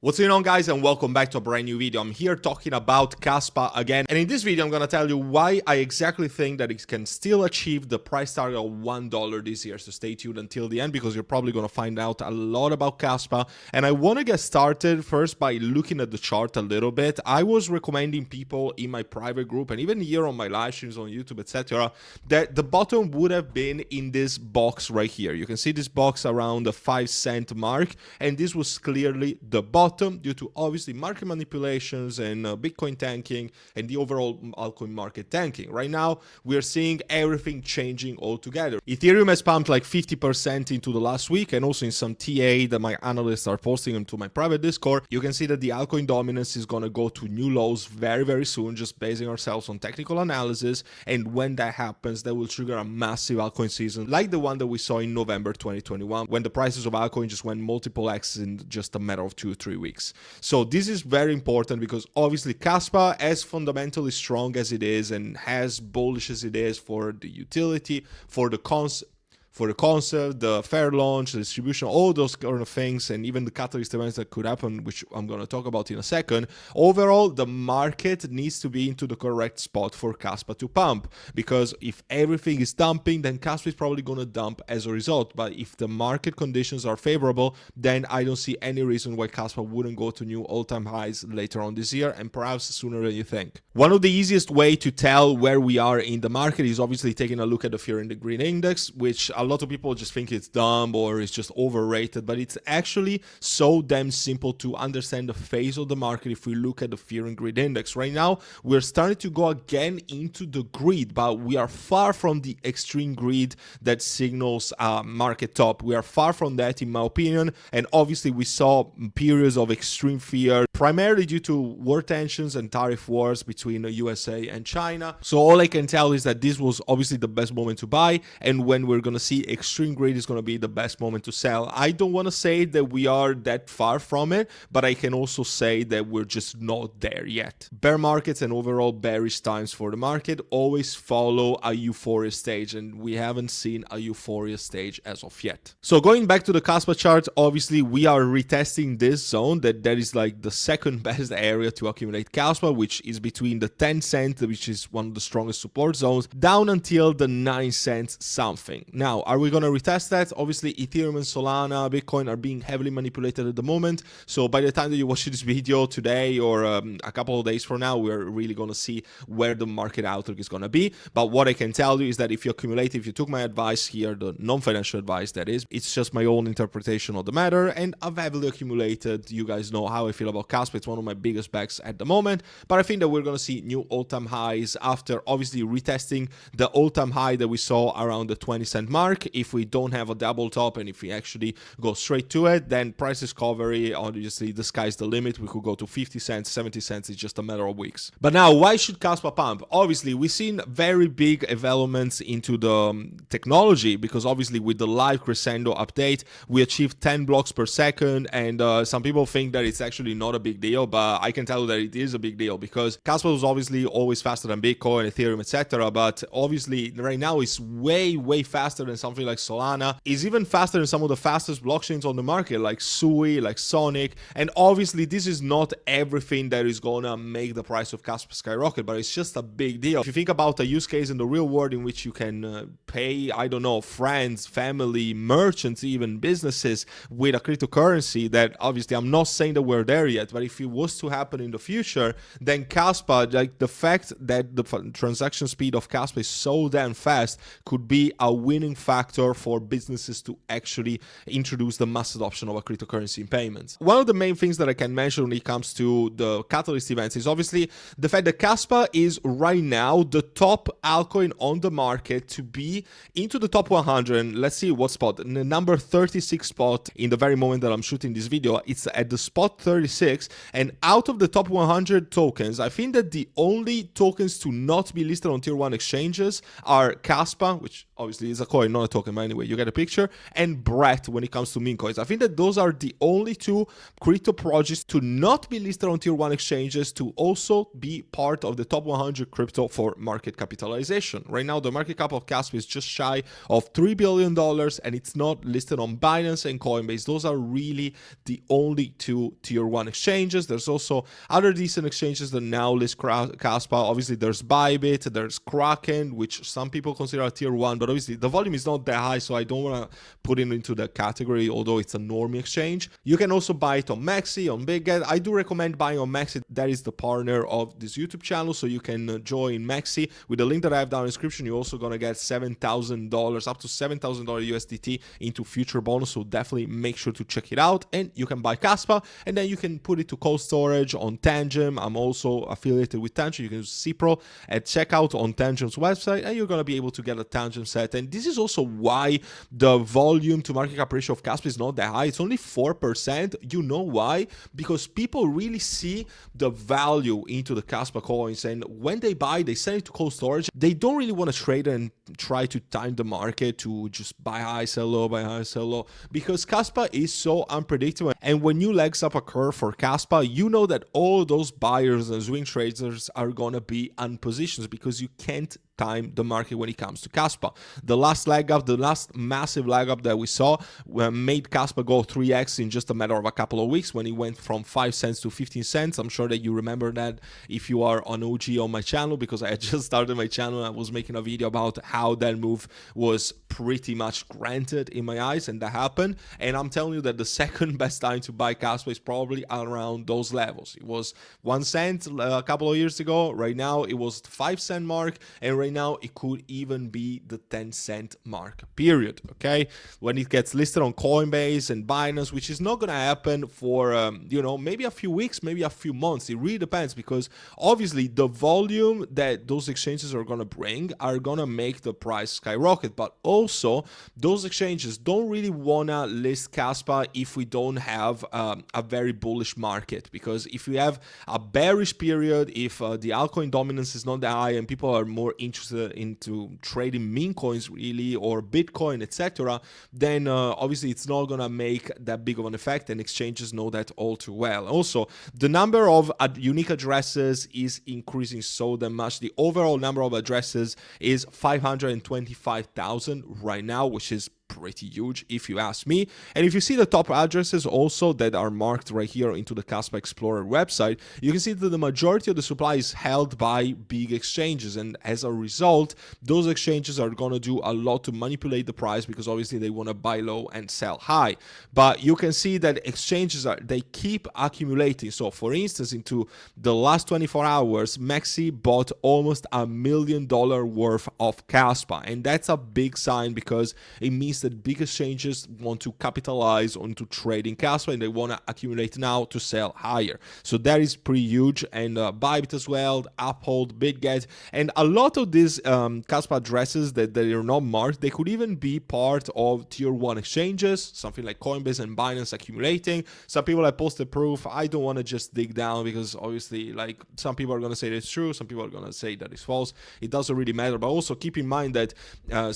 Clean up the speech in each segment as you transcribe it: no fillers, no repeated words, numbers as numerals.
What's going on, guys, and welcome back to a brand new video. I'm here talking about KASPA again, and in this video I'm going to tell you why I exactly think that it can still achieve the price target of $1 this year. So stay tuned until the end because you're probably going to find out a lot about KASPA. And I want to get started first by looking at the chart a little bit. I was recommending people in my private group and even here on my live streams on YouTube, etc., that the bottom would have been in this box right here. You can see this box around the 5-cent mark, and this was clearly the bottom due to obviously market manipulations and Bitcoin tanking and the overall altcoin market tanking. Right now, we're seeing everything changing altogether. Ethereum has pumped like 50% into the last week, and also in some TA that my analysts are posting into my private Discord, you can see that the altcoin dominance is going to go to new lows very, very soon, just basing ourselves on technical analysis. And when that happens, that will trigger a massive altcoin season like the one that we saw in November 2021, when the prices of altcoin just went multiple X in just a matter of 2 or 3 weeks. So this is very important because obviously KASPA, as fundamentally strong as it is and as bullish as it is for the utility, for the concept, the fair launch, the distribution, all those kind of things, and even the catalyst events that could happen, which I'm going to talk about in a second. Overall, the market needs to be into the correct spot for KASPA to pump, because if everything is dumping, then KASPA is probably going to dump as a result. But if the market conditions are favorable, then I don't see any reason why KASPA wouldn't go to new all-time highs later on this year, and perhaps sooner than you think. One of the easiest way to tell where we are in the market is obviously taking a look at the fear in the green index, which a lot of people just think it's dumb or it's just overrated, but it's actually so damn simple to understand the phase of the market. If we look at the fear and greed index right now, we're starting to go again into the greed, but we are far from the extreme greed that signals market top. We are far from that, in my opinion. And obviously we saw periods of extreme fear, primarily due to war tensions and tariff wars between the USA and China. So all I can tell is that this was obviously the best moment to buy, and when we're going to see extreme greed is going to be the best moment to sell. I don't want to say that we are that far from it, but I can also say that we're just not there yet. Bear markets and overall bearish times for the market always follow a euphoria stage, and we haven't seen a euphoria stage as of yet. So going back to the KASPA chart, obviously we are retesting this zone that is like the second best area to accumulate KASPA, which is between the 10 cent, which is one of the strongest support zones, down until the 9 cents something. Now, are we going to retest that? Obviously, Ethereum and Solana, Bitcoin are being heavily manipulated at the moment. So by the time that you watch this video today or a couple of days from now, we're really going to see where the market outlook is going to be. But what I can tell you is that if you accumulate, if you took my advice here, the non-financial advice that is, it's just my own interpretation of the matter, and I've heavily accumulated. You guys know how I feel about KASPA. It's one of my biggest bets at the moment, but I think that we're going to see new all-time highs after obviously retesting the all-time high that we saw around the 20-cent mark. If we don't have a double top and if we actually go straight to it, then price discovery, obviously the sky's the limit. We could go to 50 cents, 70 cents. It's just a matter of weeks. But now, why should KASPA pump? Obviously, we've seen very big developments into the technology, because obviously with the live crescendo update, we achieved 10 blocks per second, and some people think that it's actually not a big deal, but I can tell you that it is a big deal, because KASPA was obviously always faster than Bitcoin, Ethereum, etc. But obviously right now it's way faster than something like Solana, is even faster than some of the fastest blockchains on the market, like Sui, like Sonic. And obviously this is not everything that is gonna make the price of KASPA skyrocket, but it's just a big deal. If you think about a use case in the real world in which you can pay, I don't know, friends, family, merchants, even businesses with a cryptocurrency, that obviously I'm not saying that we're there yet, but if it was to happen in the future, then KASPA, like the fact that the transaction speed of KASPA is so damn fast, could be a winning factor for businesses to actually introduce the mass adoption of a cryptocurrency in payments. One of the main things that I can mention when it comes to the catalyst events is obviously the fact that KASPA is right now the top altcoin on the market to be into the top 100. And let's see what spot. In the number 36 spot in the very moment that I'm shooting this video, it's at the spot 36. And out of the top 100 tokens, I think that the only tokens to not be listed on tier 1 exchanges are KASPA, which obviously is a coin, not a token, but anyway, you get a picture, and Brett when it comes to meme coins. I think that those are the only two crypto projects to not be listed on tier 1 exchanges to also be part of the top 100 crypto for market capitalization. Right now, the market cap of KASPA is just shy of $3 billion, and it's not listed on Binance and Coinbase. Those are really the only two tier 1 exchanges. There's also other decent exchanges that now list KASPA. Obviously, there's Bybit, there's Kraken, which some people consider a tier 1, but obviously the volume is not that high, so I don't want to put it into the category, although it's a normie exchange. You can also buy it on Maxi, on BigGet. I do recommend buying on Maxi. That is the partner of this YouTube channel, so you can join Maxi. With the link that I have down in the description, you're also going to get $7,000, up to $7,000 USDT into future bonus, so definitely make sure to check it out. And you can buy KASPA, and then you can put it to cold storage on Tangent. I'm also affiliated with Tangent. You can use CPRO at checkout on Tangent's website, and you're going to be able to get a Tangent set. And this is also why the volume to market cap ratio of KASPA is not that high. It's only 4%. You know why? Because people really see the value into the KASPA coins, and when they buy, they send it to cold storage. They don't really want to trade and try to time the market to just buy high, sell low, buy high, sell low, because KASPA is so unpredictable. And when new legs up occur for KASPA, you know that all those buyers and swing traders are going to be unpositioned because you can't time the market when it comes to KASPA. The last leg up, the last massive leg up that we saw made KASPA go 3x in just a matter of a couple of weeks when it went from 5 cents to 15 cents. I'm sure that you remember that if you are an OG on my channel, because I had just started my channel. I was making a video about how that move was pretty much granted in my eyes, and that happened. And I'm telling you that the second best time to buy KASPA is probably around those levels. It was 1 cent a couple of years ago. Right now it was the 5 cent mark, and right now it could even be the 10-cent mark, period. Okay, when it gets listed on Coinbase and Binance, which is not going to happen for maybe a few weeks, maybe a few months. It really depends, because obviously the volume that those exchanges are going to bring are going to make the price skyrocket. But also those exchanges don't really want to list KASPA if we don't have a very bullish market, because if we have a bearish period, if the altcoin dominance is not that high and people are more interested into trading meme coins really, or Bitcoin, etc., then obviously it's not gonna make that big of an effect, and exchanges know that all too well. Also, the number of unique addresses is increasing so damn much. The overall number of addresses is 525,000 right now, which is pretty huge if you ask me. And if you see the top addresses also that are marked right here into the KASPA Explorer website, you can see that the majority of the supply is held by big exchanges, and as a result, those exchanges are going to do a lot to manipulate the price, because obviously they want to buy low and sell high. But you can see that exchanges they keep accumulating. So for instance, into the last 24 hours, Maxi bought almost $1 million worth of KASPA, and that's a big sign, because it means that big exchanges want to capitalize onto trading KASPA, and they want to accumulate now to sell higher. So that is pretty huge. And Bybit as well, Uphold, BitGet, and a lot of these KASPA addresses that they are not marked, they could even be part of tier 1 exchanges, something like Coinbase and Binance accumulating. Some people have posted proof. I don't want to just dig down, because obviously, like, some people are going to say that it's true, some people are going to say that it's false. It doesn't really matter. But also keep in mind that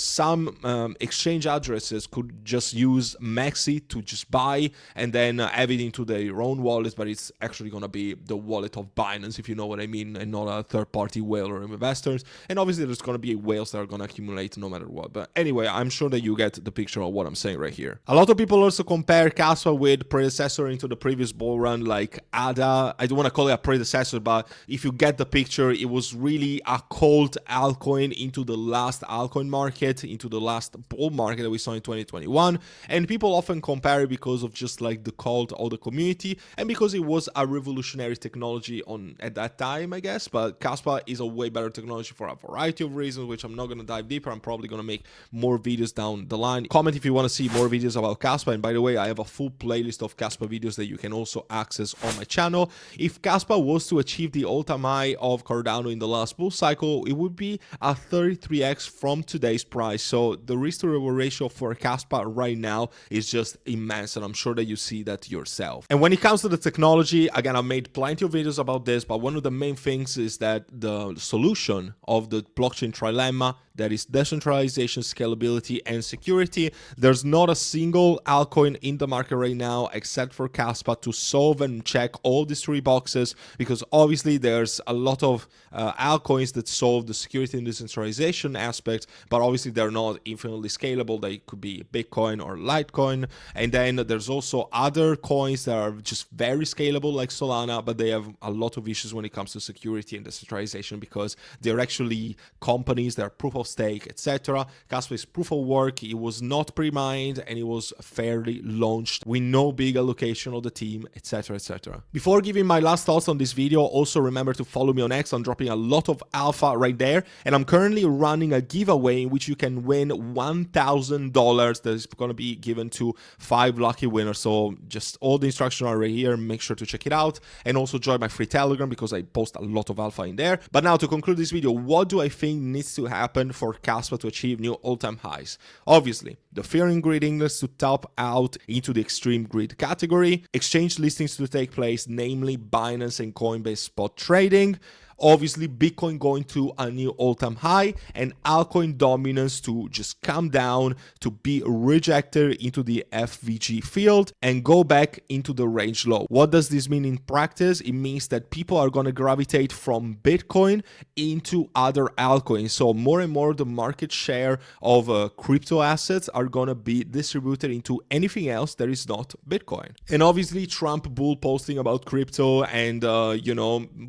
some exchange addresses could just use Maxi to just buy and then have it into their own wallet, but it's actually going to be the wallet of Binance, if you know what I mean, and not a third-party whale or investors. And obviously there's going to be whales that are going to accumulate no matter what. But anyway, I'm sure that you get the picture of what I'm saying right here. A lot of people also compare KASPA with predecessor into the previous bull run, like ADA. I don't want to call it a predecessor, but if you get the picture, it was really a cold altcoin into the last altcoin market, into the last bull market that we saw in 2021. And people often compare it because of just like the cult of the community, and because it was a revolutionary technology at that time, I guess. But KASPA is a way better technology for a variety of reasons, which I'm not going to dive deeper. I'm probably going to make more videos down the line. Comment if you want to see more videos about KASPA. And by the way, I have a full playlist of KASPA videos that you can also access on my channel. If KASPA was to achieve the all-time high of Cardano in the last bull cycle, it would be a 33x from today's price. So the risk to reward ratio for KASPA right now is just immense, and I'm sure that you see that yourself. And when it comes to the technology, again, I've made plenty of videos about this, but one of the main things is that the solution of the blockchain trilemma that is decentralization, scalability, and security. There's not a single altcoin in the market right now except for KASPA to solve and check all these three boxes, because obviously there's a lot of altcoins that solve the security and decentralization aspect, but obviously they're not infinitely scalable. They could be Bitcoin or Litecoin. And then there's also other coins that are just very scalable like Solana, but they have a lot of issues when it comes to security and decentralization because they're actually companies, they're proof of stake, etc. KASPA is proof of work. It was not pre-mined and it was fairly launched with no big allocation of the team, etc, etc. Before giving my last thoughts on this video, also remember to follow me on X. I'm dropping a lot of alpha right there, and I'm currently running a giveaway in which you can win $1,000 that is going to be given to 5 lucky winners. So just all the instructions are right here. Make sure to check it out, and also join my free Telegram because I post a lot of alpha in there. But now to conclude this video, what do I think needs to happen for KASPA to achieve new all-time highs? Obviously, the fear and greediness to top out into the extreme greed category, exchange listings to take place, namely Binance and Coinbase spot trading, obviously Bitcoin going to a new all-time high, and altcoin dominance to just come down, to be rejected into the FVG field and go back into the range low. What does this mean in practice? It means that people are going to gravitate from Bitcoin into other altcoins. So more and more the market share of crypto assets are going to be distributed into anything else that is not Bitcoin. And obviously Trump bull posting about crypto and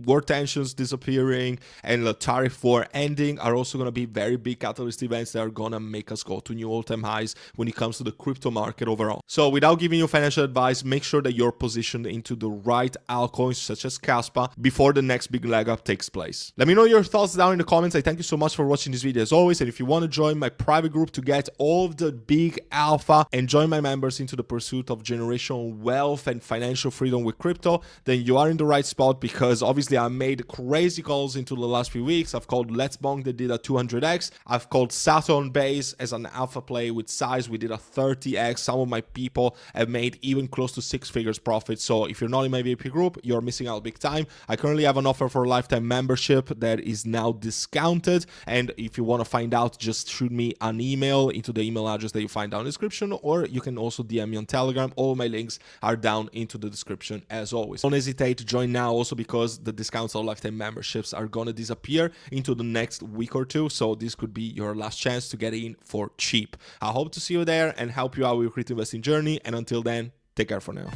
war tensions disappearing and the tariff war ending are also going to be very big catalyst events that are going to make us go to new all-time highs when it comes to the crypto market overall. So without giving you financial advice, make sure that you're positioned into the right altcoins such as KASPA before the next big leg up takes place. Let me know your thoughts down in the comments. I thank you so much for watching this video as always, and if you want to join my private group to get all of the big alpha and join my members into the pursuit of generational wealth and financial freedom with crypto, then you are in the right spot, because obviously I made crazy calls into the last few weeks. I've called Let's Bonk that did a 200x. I've called Saturn Base as an alpha play with size. We did a 30x. Some of my people have made even close to 6 figures profit. So if you're not in my VIP group, you're missing out big time. I currently have an offer for a lifetime membership that is now discounted. And if you want to find out, just shoot me an email into the email address that you find down in the description, or you can also DM me on Telegram. All my links are down into the description as always. Don't hesitate to join now, also because the discounts on lifetime memberships are going to disappear into the next week or two. So this could be your last chance to get in for cheap. I hope to see you there and help you out with your crypto investing journey. And until then, take care for now.